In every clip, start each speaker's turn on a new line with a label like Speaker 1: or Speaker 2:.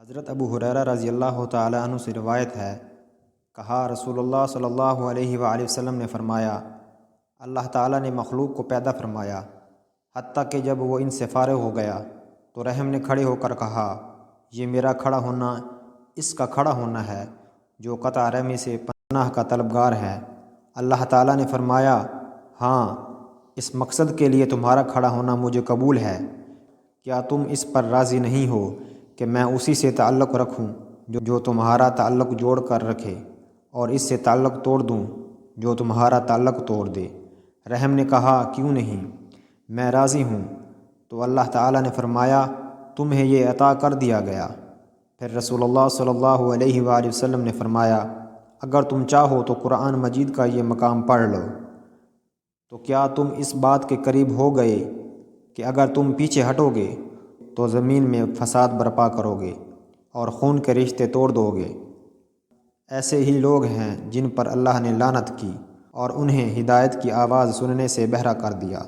Speaker 1: حضرت ابو ہریرہ رضی اللہ تعالیٰ عنہ سے روایت ہے، کہا رسول اللہ صلی اللہ علیہ وآلہ وسلم نے فرمایا، اللہ تعالیٰ نے مخلوق کو پیدا فرمایا، حتیٰ کہ جب وہ ان سے فارغ ہو گیا تو رحم نے کھڑے ہو کر کہا، یہ میرا کھڑا ہونا اس کا کھڑا ہونا ہے جو قطع رحمی سے پناہ کا طلبگار ہے۔ اللہ تعالیٰ نے فرمایا، ہاں، اس مقصد کے لیے تمہارا کھڑا ہونا مجھے قبول ہے، کیا تم اس پر راضی نہیں ہو کہ میں اسی سے تعلق رکھوں جو تمہارا تعلق جوڑ کر رکھے، اور اس سے تعلق توڑ دوں جو تمہارا تعلق توڑ دے؟ رحم نے کہا، کیوں نہیں، میں راضی ہوں۔ تو اللہ تعالیٰ نے فرمایا، تمہیں یہ عطا کر دیا گیا۔ پھر رسول اللہ صلی اللہ علیہ وآلہ وسلم نے فرمایا، اگر تم چاہو تو قرآن مجید کا یہ مقام پڑھ لو۔ تو کیا تم اس بات کے قریب ہو گئے کہ اگر تم پیچھے ہٹو گے تو زمین میں فساد برپا کرو گے اور خون کے رشتے توڑ دو گے؟ ایسے ہی لوگ ہیں جن پر اللہ نے لعنت کی اور انہیں ہدایت کی آواز سننے سے بہرا کر دیا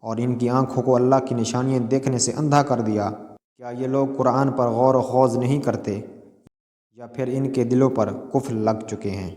Speaker 1: اور ان کی آنکھوں کو اللہ کی نشانیاں دیکھنے سے اندھا کر دیا۔ کیا یہ لوگ قرآن پر غور و خوض نہیں کرتے، یا پھر ان کے دلوں پر قفل لگ چکے ہیں؟